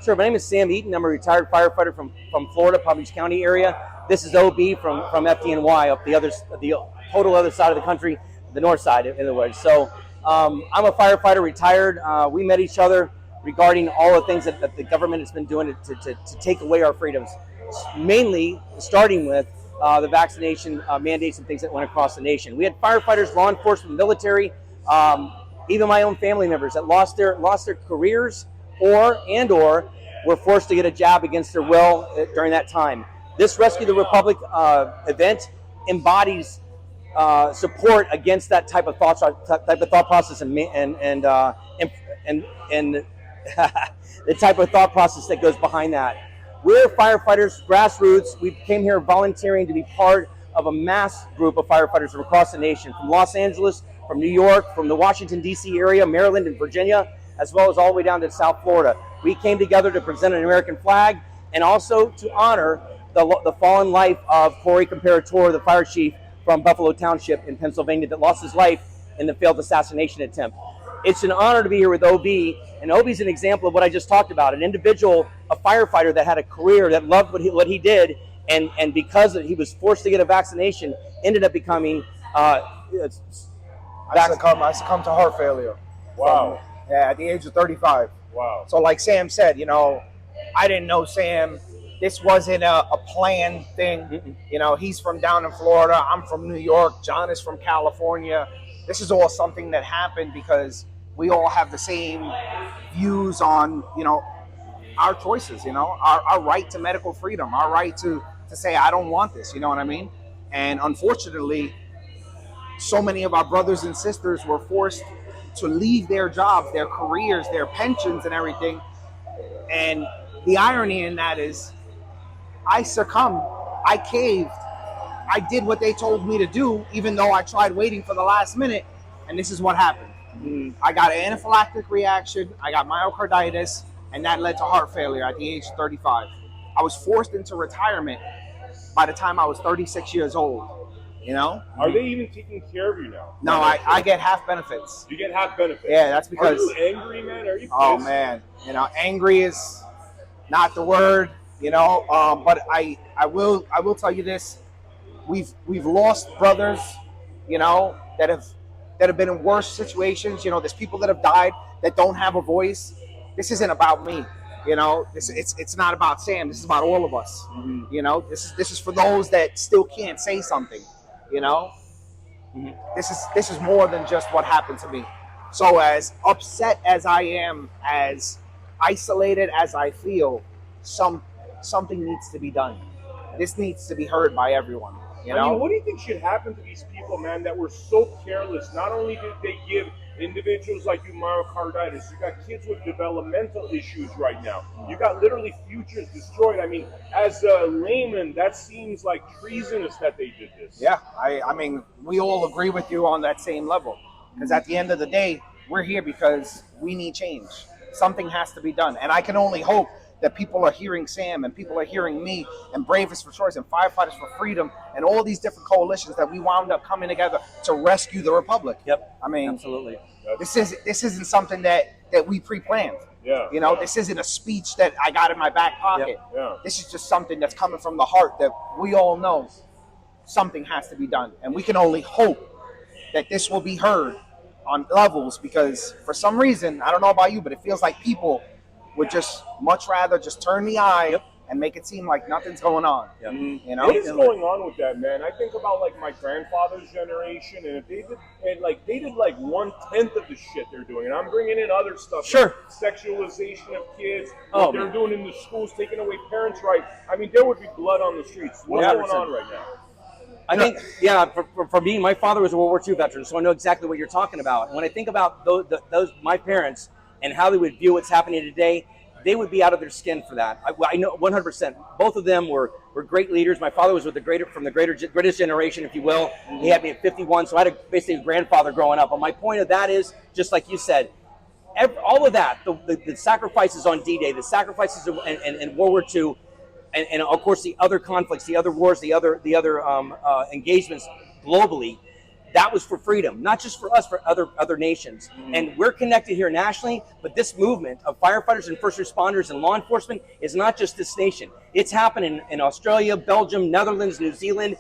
Sure. My name is Sam Eaton. I'm a retired firefighter from Florida, Palm Beach County area. This is OB from FDNY up the total other side of the country, the north side, in other words. So I'm a firefighter, retired. We met each other regarding all the things that the government has been doing to take away our freedoms, mainly starting with the vaccination mandates and things that went across the nation. We had firefighters, law enforcement, military, even my own family members that lost their careers or were forced to get a jab against their will during that time. This Rescue the Republic event embodies support against that type of thought process and the type of thought process that goes behind that. We're firefighters, grassroots. We came here volunteering to be part of a mass group of firefighters from across the nation, from Los Angeles, from New York, from the Washington, D.C. area, Maryland, and Virginia, as well as all the way down to South Florida. We came together to present an American flag and also to honor the fallen life of Corey Comparator, the fire chief from Buffalo Township in Pennsylvania that lost his life in the failed assassination attempt. It's an honor to be here with OB, and OB is an example of what I just talked about, an individual, a firefighter that had a career, that loved what he did, and because he was forced to get a vaccination, ended up becoming... I succumbed to heart failure. Wow. At the age of 35. Wow. So like Sam said, I didn't know Sam. This wasn't a planned thing. Mm-mm. He's from down in Florida. I'm from New York. John is from California. This is all something that happened because we all have the same views on, our choices, our right to medical freedom, our right to say, I don't want this, you know what I mean? And unfortunately, so many of our brothers and sisters were forced to leave their jobs, their careers, their pensions and everything. And the irony in that is I succumbed, I caved, I did what they told me to do, even though I tried waiting for the last minute, and this is what happened. I got an anaphylactic reaction, I got myocarditis, and that led to heart failure at the age of 35. I was forced into retirement by the time I was 36 years old. Are they even taking care of you now? No, I get half benefits. You get half benefits? Yeah, that's because... Are you angry, man? Are you pissed? Oh, man. Angry is not the word, but I will tell you this. We've lost brothers, that have been in worse situations. There's people that have died that don't have a voice. This isn't about me. It's not about Sam. This is about all of us. Mm-hmm. This is for those that still can't say something. Mm-hmm. This is more than just what happened to me. So as upset as I am, as isolated as I feel, something needs to be done. This needs to be heard by everyone. What do you think should happen to these people, man, that were so careless? Not only did they give individuals like you myocarditis, you got kids with developmental issues right now. You got literally futures destroyed. As a layman, that seems like treasonous that they did this. Yeah, I mean, we all agree with you on that same level. Because at the end of the day, we're here because we need change. Something has to be done. And I can only hope that people are hearing Sam and people are hearing me and Bravest for Choice and Firefighters for Freedom and all these different coalitions that we wound up coming together to rescue the Republic. Yep. Absolutely. This isn't something that we pre-planned. Yeah. This isn't a speech that I got in my back pocket. Yep. Yeah. This is just something that's coming from the heart that we all know something has to be done. And we can only hope that this will be heard on levels because for some reason, I don't know about you, but it feels like people would just much rather just turn the eye and make it seem like nothing's going on. Yep. What is going on with that, man? I think about my grandfather's generation, and if they did 1/10 of the shit they're doing, and I'm bringing in other stuff. Sure. Like sexualization of kids, what they're doing in the schools, taking away parents' rights. There would be blood on the streets. What's going on right now? I think, for me, my father was a World War II veteran, so I know exactly what you're talking about. And when I think about those my parents and how they would view what's happening today, they would be out of their skin for that. I know 100%. Both of them were great leaders. My father was from the greatest generation, if you will. He had me at 51, so I had basically a grandfather growing up. But my point of that is, just like you said, all of that, the sacrifices on D-Day, the sacrifices in World War II, and of course the other conflicts, the other wars, the other engagements globally, that was for freedom, not just for us, for other nations. And we're connected here nationally, but this movement of firefighters and first responders and law enforcement is not just this nation. It's happening in Australia, Belgium, Netherlands, New Zealand,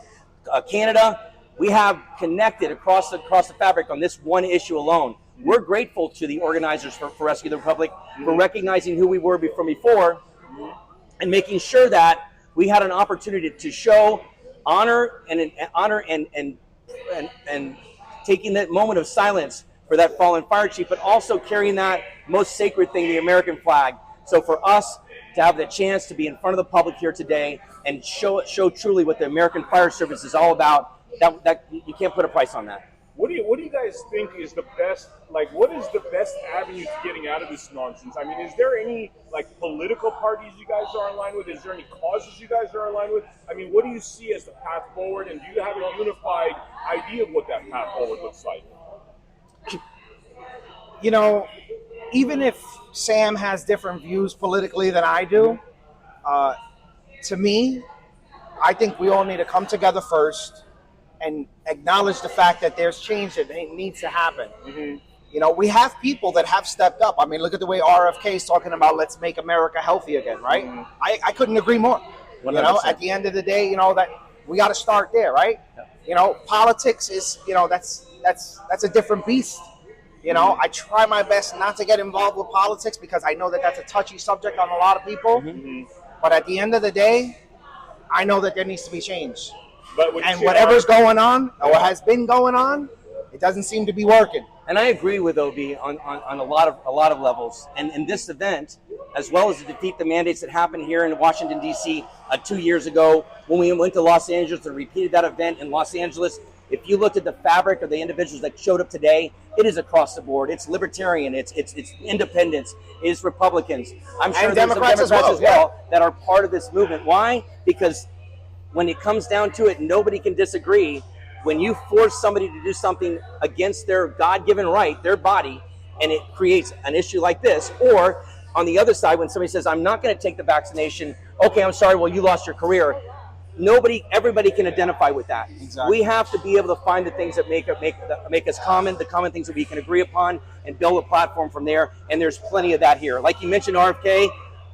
Canada. We have connected across the fabric on this one issue alone. We're grateful to the organizers for Rescue the Republic for recognizing who we were from before and making sure that we had an opportunity to show honor and taking that moment of silence for that fallen fire chief, but also carrying that most sacred thing, the American flag. So for us to have the chance to be in front of the public here today and show truly what the American Fire Service is all about, that you can't put a price on that. What do you guys think is the best, like, what is the best avenue to getting out of this nonsense? I mean, is there any, like, political parties you guys are in line with? Is there any causes you guys are in line with? I mean, what do you see as the path forward, and do you have a unified idea of what that path forward looks like? You know, even if Sam has different views politically than I do, to me, I think we all need to come together first and acknowledge the fact that there's change that needs to happen. You know, we have people that have stepped up. I mean, look at the way RFK is talking about let's make America healthy again, right? I couldn't agree more. 100%. You know, at the end of the day, you know, that we got to start there, right? You know, politics is, you know, that's a different beast. You know, I try my best not to get involved with politics because I know that that's a touchy subject on a lot of people. But at the end of the day, I know that there needs to be change. And whatever's going on or has been going on, it doesn't seem to be working. And I agree with OB on a lot of levels. And in this event, as well as to defeat the mandates that happened here in Washington, D.C. 2 years ago, when we went to Los Angeles and repeated that event in Los Angeles, if you looked at the fabric of the individuals that showed up today, it is across the board. It's libertarian, it's independents, it's Republicans. I'm sure and there's Democrats some Democrats as well yeah. that are part of this movement. Why? Because when it comes down to it, nobody can disagree. When you force somebody to do something against their God-given right, their body, and it creates an issue like this, or on the other side, when somebody says, I'm not going to take the vaccination, okay, I'm sorry, well, you lost your career. Everybody can identify with that. Exactly. We have to be able to find the things that make us common, the common things that we can agree upon, and build a platform from there. And there's plenty of that here. Like you mentioned, RFK,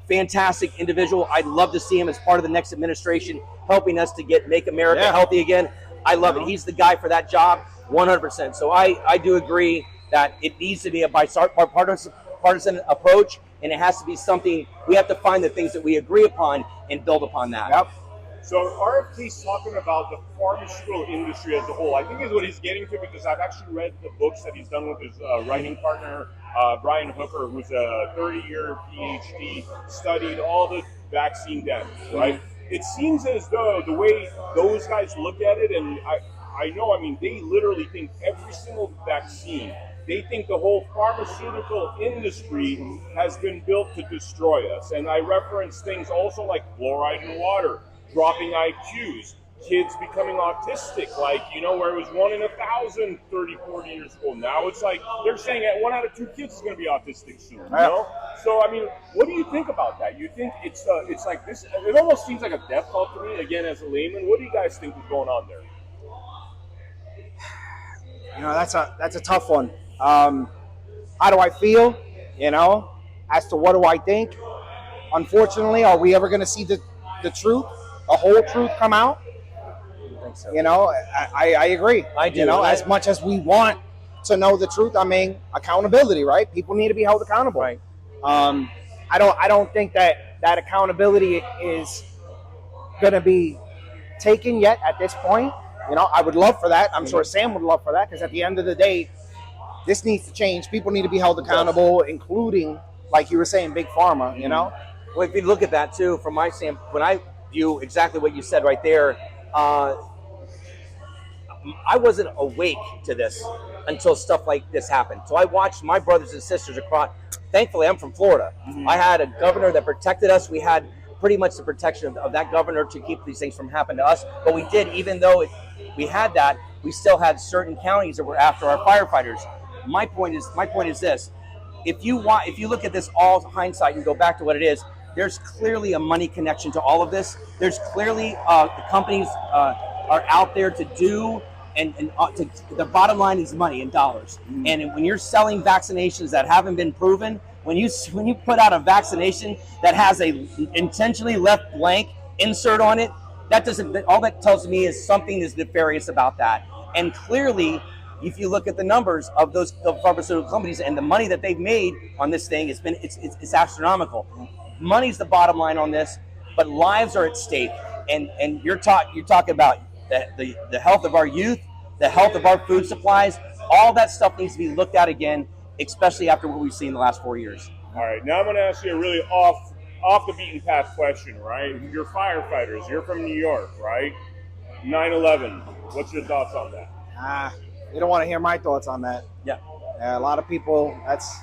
fantastic individual. I'd love to see him as part of the next administration, helping us to make America healthy again. I love it. He's the guy for that job, 100%. So I do agree that it needs to be a bipartisan approach, and it has to be something, we have to find the things that we agree upon and build upon that. Yep. So RFK's talking about the pharmaceutical industry as a whole. I think is what he's getting to, because I've actually read the books that he's done with his writing partner, Brian Hooker, who's a 30-year PhD, studied all the vaccine damage, right? It seems as though the way those guys look at it, and I know, I mean, they literally think every single vaccine, they think the whole pharmaceutical industry has been built to destroy us. And I reference things also like fluoride in water, dropping IQs, kids becoming autistic, like, you know, where it was 1 in 1,000 30, 40 years ago. Now it's like they're saying that 1 out of 2 kids is going to be autistic soon, you know? So, I mean, what do you think about that? You think it's like this, it almost seems like a death cult to me, again, as a layman. What do you guys think is going on there? You know, that's a tough one. How do I feel, you know, as to what do I think? Unfortunately, are we ever going to see the truth, the whole truth come out? I think so. You know, I agree. I do. You know, as much as we want to know the truth, I mean, accountability, right? People need to be held accountable. Right. I don't think that accountability is going to be taken yet at this point. You know, I would love for that. I'm sure Sam would love for that, because at the end of the day, this needs to change. People need to be held accountable, including, like you were saying, Big Pharma, you know? Well, if you look at that too, from my standpoint, when I view exactly what you said right there, I wasn't awake to this until stuff like this happened. So I watched my brothers and sisters across. Thankfully, I'm from Florida. I had a governor that protected us. We had pretty much the protection of that governor to keep these things from happening to us. But we did, even though we had that, we still had certain counties that were after our firefighters. My point is this: if you look at this all hindsight and go back to what it is, there's clearly a money connection to all of this. There's clearly the companies are out there to do the bottom line is money and dollars. And when you're selling vaccinations that haven't been proven, when you put out a vaccination that has a intentionally left blank insert on it, that doesn't. All that tells me is something is nefarious about that. And clearly, if you look at the numbers of those pharmaceutical companies and the money that they've made on this thing, it's astronomical. Money's the bottom line on this, but lives are at stake. And you're talking about the health of our youth, the health of our food supplies. All that stuff needs to be looked at again, especially after what we've seen in the last 4 years. All right, now I'm going to ask you a really off the beaten path question, right? You're firefighters. You're from New York, right? 9/11. What's your thoughts on that? You don't want to hear my thoughts on that. Yeah. A lot of people. That's.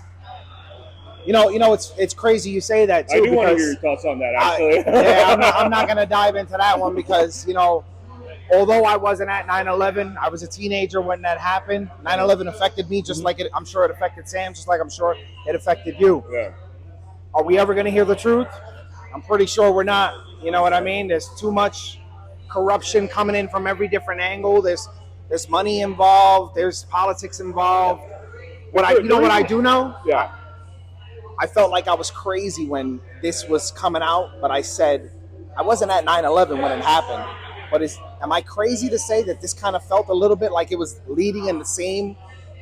It's crazy you say that too. I do want to hear your thoughts on that, actually. I'm not going to dive into that one because although I wasn't at 9/11, I was a teenager when that happened. 9/11 affected me just like I'm sure it affected Sam, just like I'm sure it affected you. Yeah. Are we ever going to hear the truth? I'm pretty sure we're not. You know what I mean? There's too much corruption coming in from every different angle. There's money involved. There's politics involved. What I do know? Yeah. I felt like I was crazy when this was coming out, but I said I wasn't at 9/11 when it happened. But am I crazy to say that this kind of felt a little bit like it was leading in the same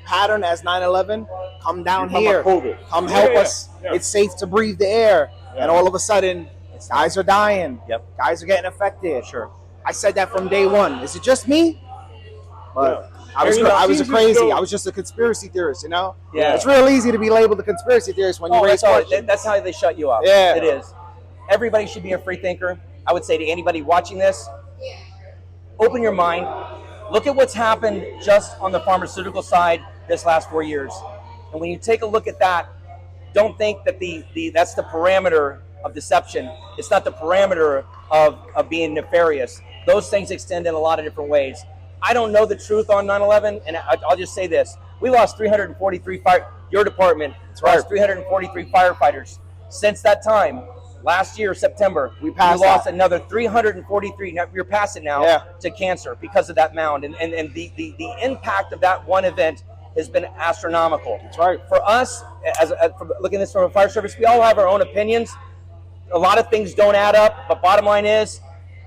pattern as 9/11? Come down here. Come help us. Yeah. It's safe to breathe the air. Yeah. And all of a sudden, guys are dying. Yep. Guys are getting affected. Sure. I said that from day one. Is it just me? But I was crazy. I was just a conspiracy theorist, Yeah. It's real easy to be labeled a conspiracy theorist when you raise questions. That's how they shut you up. Yeah. It is. Everybody should be a free thinker. I would say to anybody watching this, open your mind. Look at what's happened just on the pharmaceutical side this last 4 years. And when you take a look at that, don't think that that's the parameter of deception. It's not the parameter of being nefarious. Those things extend in a lot of different ways. I don't know the truth on 9/11, and I'll just say this. We lost 343 your department lost 343 firefighters. Since that time, last year, September, we lost another 343. Now, we're past it now to cancer because of that mound. And the impact of that one event has been astronomical. That's right. For us, looking at this from a fire service, we all have our own opinions. A lot of things don't add up, but bottom line is,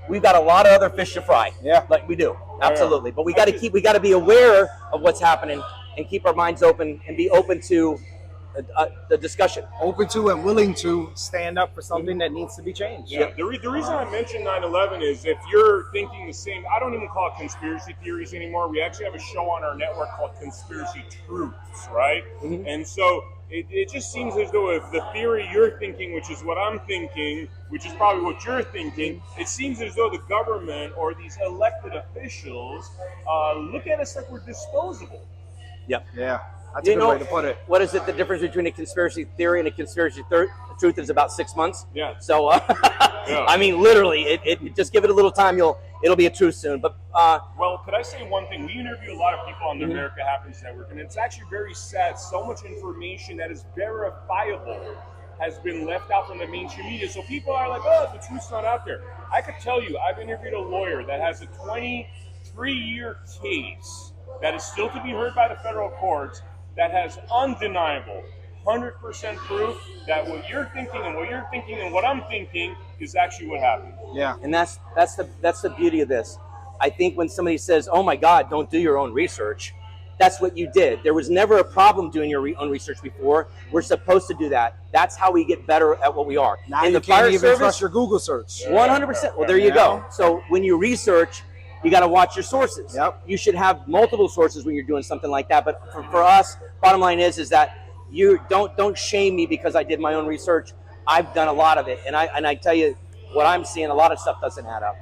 we've got a lot of other fish to fry. Yeah. Like we do. Absolutely. But we got to be aware of what's happening and keep our minds open and be open to the discussion. Open to and willing to stand up for something that needs to be changed. Yeah. The reason I mentioned 9/11 is if you're thinking the same, I don't even call it conspiracy theories anymore. We actually have a show on our network called Conspiracy Truths, right? Mm-hmm. And so it just seems as though if the theory you're thinking, which is what I'm thinking, which is probably what you're thinking, it seems as though the government or these elected officials look at us like we're disposable. Yep. Yeah. That's a good way to put it. What is it? The difference between a conspiracy theory and a conspiracy truth is about 6 months. Yeah. So, I mean, literally, it just give it a little time. It'll be a truth soon. But well, could I say one thing? We interview a lot of people on the America Happens Network, and it's actually very sad. So much information that is verifiable has been left out from the mainstream media. So people are like, "Oh, the truth's not out there." I could tell you, I've interviewed a lawyer that has a 23-year case that is still to be heard by the federal courts, that has undeniable 100% proof that what you're thinking and what you're thinking and what I'm thinking is actually what happened. Yeah, and that's the beauty of this. I think when somebody says, "Oh my God, don't do your own research," that's what you did. There was never a problem doing your own research before. We're supposed to do that. That's how we get better at what we are. Now you can't even trust your Google search. 100%. Well, there you go. So when you research, you got to watch your sources. Yep. You should have multiple sources when you're doing something like that. But for us, bottom line is that you don't shame me because I did my own research. I've done a lot of it, and I tell you what I'm seeing. A lot of stuff doesn't add up.